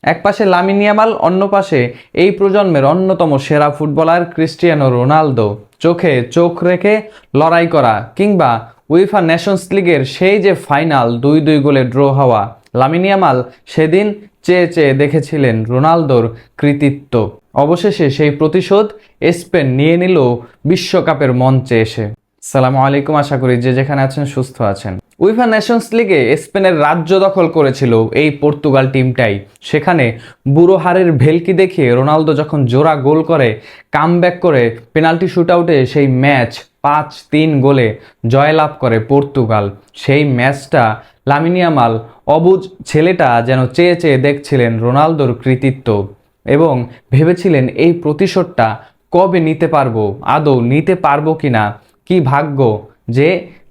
একপাশে Lamine Yamal, অন্য পাশে এই প্রজন্মের অন্যতম সেরা ফুটবলার ক্রিস্টিয়ানো রোনালদো। চোখে চোখ রেখে লড়াই করা, কিংবা উইফা নেশনস লিগের সেই যে ফাইনাল 2-2 গোলে ড্র হওয়া, লামিন ইয়ামাল সেদিন চেয়ে চেয়ে দেখেছিলেন রোনালদোর কৃতিত্ব। অবশেষে সেই প্রতিশোধ স্পেন নিয়ে নিল বিশ্বকাপের মঞ্চে এসে। আসসালামু আলাইকুম, আশা করি যে যেখানে আছেন সুস্থ আছেন। উইফা নেশনস লিগে স্পেনের রাজ্য দখল করেছিল এই পর্তুগাল টিমটাই। সেখানে বুড়ো হারের ভেলকি দেখিয়ে রোনালদো যখন জোড়া গোল করে, কামব্যাক করে পেনাল্টি শুটআউটে সেই ম্যাচ 5-3 গোলে জয়লাভ করে পর্তুগাল। সেই ম্যাচটা লামিন ইয়ামাল অবুঝ ছেলেটা যেন চেয়ে চেয়ে দেখছিলেন রোনালদোর কৃতিত্ব, এবং ভেবেছিলেন এই প্রতিশোধটা কবে নিতে পারবো, আদৌ নিতে পারবো কিনা। কি ভাগ্য যে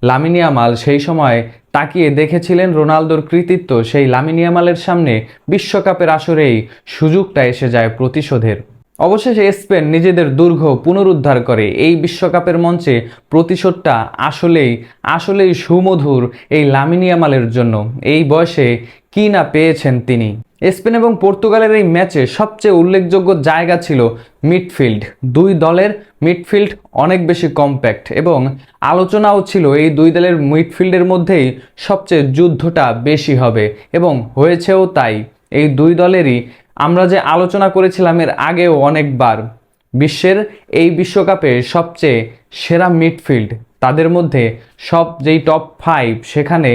লামিন ইয়ামাল সেই সময় তাকিয়ে দেখেছিলেন রোনালদোর কৃতিত্ব। সেই লামিন ইয়ামালের সামনে বিশ্বকাপের আসরেই সুযোগটা এসে যায় প্রতিশোধের। অবশেষে স্পেন নিজেদের দুর্গ পুনরুদ্ধার করে। এই বিশ্বকাপের মঞ্চে প্রতিশোধটা আসলেই সুমধুর এই লামিন ইয়ামালের জন্য। এই বয়সে কি না পেয়েছেন তিনি। স্পেন এবং পর্তুগালের এই ম্যাচে সবচেয়ে উল্লেখযোগ্য জায়গা ছিল মিডফিল্ড। দুই দলের মিডফিল্ড অনেক বেশি কম্প্যাক্ট, এবং আলোচনাও ছিল এই দুই দলের মিডফিল্ডের মধ্যেই সবচেয়ে যুদ্ধটা বেশি হবে, এবং হয়েছেও তাই। এই দুই দলেরই আমরা যে আলোচনা করেছিলাম এর আগেও অনেকবার, বিশ্বের এই বিশ্বকাপে সবচেয়ে সেরা মিডফিল্ড, তাদের মধ্যে সব যেই টপ 5, সেখানে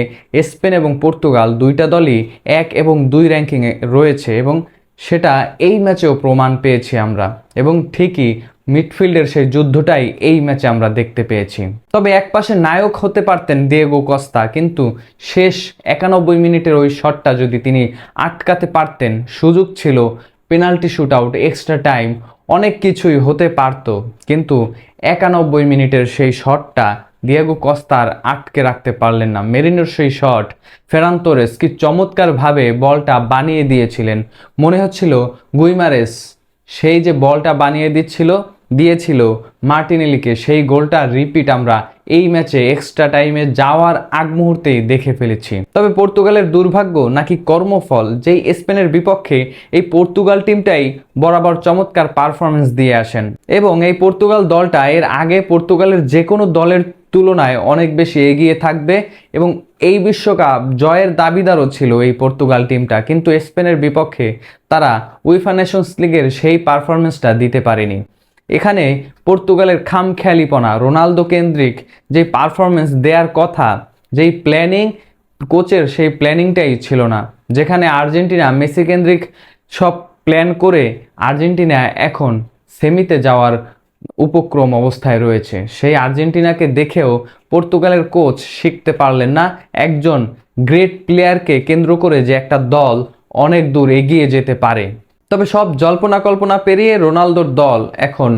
স্পেন এবং পর্তুগাল দুইটা দলই 1 এবং 2 র্যাঙ্কিংয়ে রয়েছে, এবং সেটা এই ম্যাচেও প্রমাণ পেয়েছি আমরা। এবং ঠিকই মিডফিল্ডের সেই যুদ্ধটাই এই ম্যাচে আমরা দেখতে পেয়েছি। তবে একপাশে নায়ক হতে পারতেন দিয়েগো কস্তা, কিন্তু শেষ 91 মিনিটের ওই শটটা যদি তিনি আটকাতে পারতেন, সুযোগ ছিল পেনাল্টি শুটআউট, এক্সট্রা টাইম, অনেক কিছুই হতে পারত। কিন্তু 91 মিনিটের সেই শটটা দিয়েগো কস্তার আটকে রাখতে পারলেন না। মেরিনোর সেই শট, ফেরান তোরেস কি চমৎকারভাবে বলটা বানিয়ে দিয়েছিলেন। মনে হচ্ছিল গুইমারেস সেই যে বলটা বানিয়ে দিয়েছিল মার্টিনেলিকে, সেই গোলটা রিপিট আমরা এই ম্যাচে এক্সট্রা টাইমে যাওয়ার আগ মুহূর্তেই দেখে ফেলেছি। তবে পর্তুগালের দুর্ভাগ্য নাকি কর্মফল, যেই স্পেনের বিপক্ষে এই পর্তুগাল টিমটাই বরাবর চমৎকার পারফরমেন্স দিয়ে আসেন, এবং এই পর্তুগাল দলটা এর আগে পর্তুগালের যে কোনো দলের তুলনায় অনেক বেশি এগিয়ে থাকবে, এবং এই বিশ্বকাপ জয়ের দাবিদারও ছিল এই পর্তুগাল টিমটা। কিন্তু স্পেনের বিপক্ষে তারা উইফা নেশনস লিগের সেই পারফরমেন্সটা দিতে পারেনি। এখানে পর্তুগালের খামখেয়ালিপনা, রোনালদো কেন্দ্রিক যে পারফরমেন্স দেওয়ার কথা, যেই প্ল্যানিং কোচের, সেই প্ল্যানিংটাই ছিল না। যেখানে আর্জেন্টিনা মেসি কেন্দ্রিক সব প্ল্যান করে আর্জেন্টিনা এখন সেমিতে যাওয়ার উপক্রম অবস্থায় রয়েছে, সেই আর্জেন্টিনাকে দেখেও পর্তুগালের কোচ শিখতে পারলেন না একজন গ্রেট প্লেয়ারকে কেন্দ্র করে যে একটা দল অনেক দূর এগিয়ে যেতে পারে। তবে সব জল্পনা কল্পনা পেরিয়ে রোনালদোর দল এখন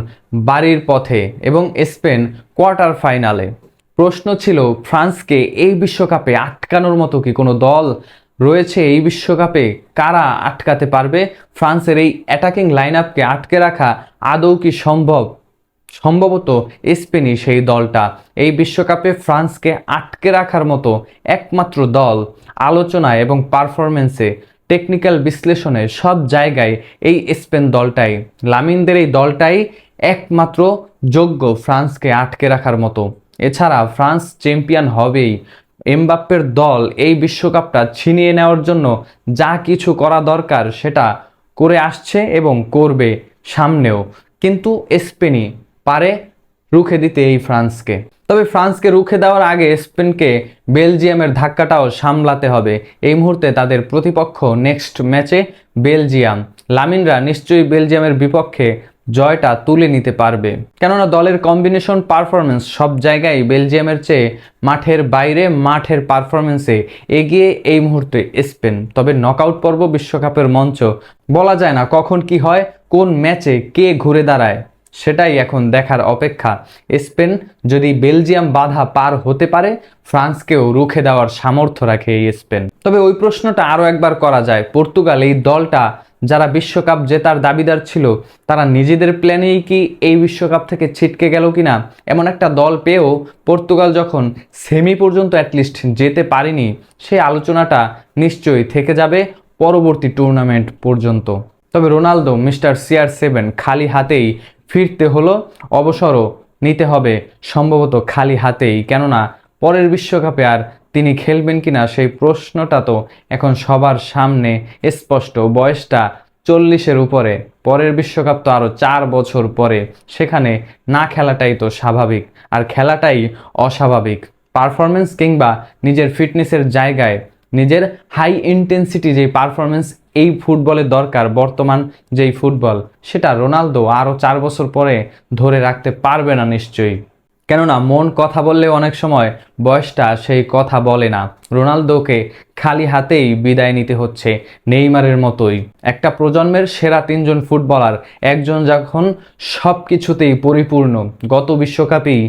বাড়ির পথে, এবং স্পেন কোয়ার্টার ফাইনালে। প্রশ্ন ছিল ফ্রান্সকে এই বিশ্বকাপে আটকানোর মতো কি কোনো দল রয়েছে এই বিশ্বকাপে? কারা আটকাতে পারবে? ফ্রান্সের এই অ্যাটাকিং লাইন আপকে আটকে রাখা আদৌ কি সম্ভব? সম্ভবত স্পেনই সেই দলটা। এই বিশ্বকাপে ফ্রান্সকে আটকে রাখার মতো একমাত্র দল। আলোচনায় এবং পারফরমেন্সে, টেকনিক্যাল বিশ্লেষণে, সব জায়গায় এই স্পেন দলটাই, লামিনদের এই দলটাই একমাত্র যোগ্য ফ্রান্সকে আটকে রাখার মতো। এছাড়া ফ্রান্স চ্যাম্পিয়ন হবেই। এমবাপ্পের দল এই বিশ্বকাপটা ছিনিয়ে নেওয়ার জন্য যা কিছু করা দরকার সেটা করে আসছে এবং করবে সামনেও। কিন্তু স্পেনই পারে রুখে দিতে এই ফ্রান্সকে। তবে ফ্রান্সকে রুখে দেওয়ার আগে স্পেনকে বেলজিয়ামের ধাক্কাটাও সামলাতে হবে। এই মুহূর্তে তাদের প্রতিপক্ষ নেক্সট ম্যাচে বেলজিয়াম। লামিনরা নিশ্চয়ই বেলজিয়ামের বিপক্ষে জয়টা তুলে নিতে পারবে, কেননা দলের কম্বিনেশন পারফরমেন্স সব জায়গায় বেলজিয়ামের চেয়ে মাঠের বাইরে, মাঠের পারফরমেন্সে এগিয়ে এই মুহূর্তে স্পেন। তবে নকআউট পর্ব, বিশ্বকাপের মঞ্চ, বলা যায় না কখন কি হয়, কোন ম্যাচে কে ঘুরে দাঁড়ায়, সেটাই এখন দেখার অপেক্ষা। স্পেন যদি বেলজিয়াম বাধা পার হতে পারে, ফ্রান্সকেও রুখে দেওয়ার সামর্থ্য রাখে এই স্পেন। তবে ওই প্রশ্নটা আরও একবার করা যায়, পর্তুগাল এই দলটা যারা বিশ্বকাপ জেতার দাবিদার ছিল, তারা নিজেদের প্ল্যানেই কি এই বিশ্বকাপ থেকে ছিটকে গেল কিনা? এমন একটা দল পেয়েও পর্তুগাল যখন সেমি পর্যন্ত অ্যাটলিস্ট যেতে পারেনি, সেই আলোচনাটা নিশ্চয়ই থেকে যাবে পরবর্তী টুর্নামেন্ট পর্যন্ত। তবে রোনালদো মিস্টার CR7 খালি হাতেই ফিরতে হলো, অবসরও নিতে হবে সম্ভবত খালি হাতেই, কেননা পরের বিশ্বকাপে আর তিনি খেলবেন কিনা সেই প্রশ্নটা তো এখন সবার সামনে স্পষ্ট। বয়সটা 40-এর উপরে, পরের বিশ্বকাপ তো আরও 4 বছর পরে, সেখানে না খেলাটাই তো স্বাভাবিক, আর খেলাটাই অস্বাভাবিক। পারফরমেন্স কিংবা নিজের ফিটনেসের জায়গায় নিজের হাই ইন্টেন্সিটি যেই পারফরমেন্স এই ফুটবলের দরকার, বর্তমান যেই ফুটবল, সেটা রোনালদো আরও 4 বছর পরে ধরে রাখতে পারবে না নিশ্চয়ই। কেননা মন কথা বললে অনেক সময় বয়সটা সেই কথা বলে না। রোনালদোকে খালি হাতেই বিদায় নিতে হচ্ছে, নেইমারের মতোই। একটা প্রজন্মের সেরা 3জন ফুটবলার, একজন যখন সব কিছুতেই পরিপূর্ণ, গত বিশ্বকাপেই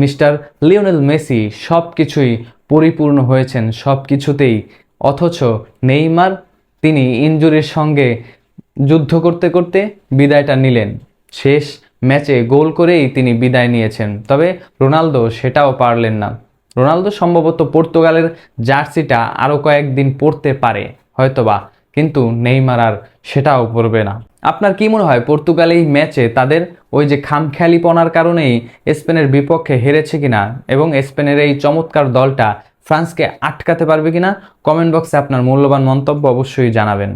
মিস্টার লিওনেল মেসি সব কিছুই পরিপূর্ণ হয়েছেন সব কিছুতেই, অথচ নেইমার তিনি ইনজুরির সঙ্গে যুদ্ধ করতে করতে বিদায়টা নিলেন। শেষ ম্যাচে গোল করেই তিনি বিদায় নিয়েছেন, তবে রোনালদো সেটাও পারলেন না। রোনালদো সম্ভবত পর্তুগালের জার্সিটা আরও কয়েকদিন পরতে পারে হয়তোবা, কিন্তু নেইমার আর সেটাও পরবে না। আপনার কি মনে হয় পর্তুগাল এই ম্যাচে তাদের ওই যে খামখেয়ালিপনার কারণেই স্পেনের বিপক্ষে হেরেছে কিনা, এবং স্পেনের এই চমৎকার দলটা ফ্রান্সকে আটকাতে পারবে কিনা? কমেন্ট বক্সে আপনার মূল্যবান মন্তব্য অবশ্যই জানাবেন।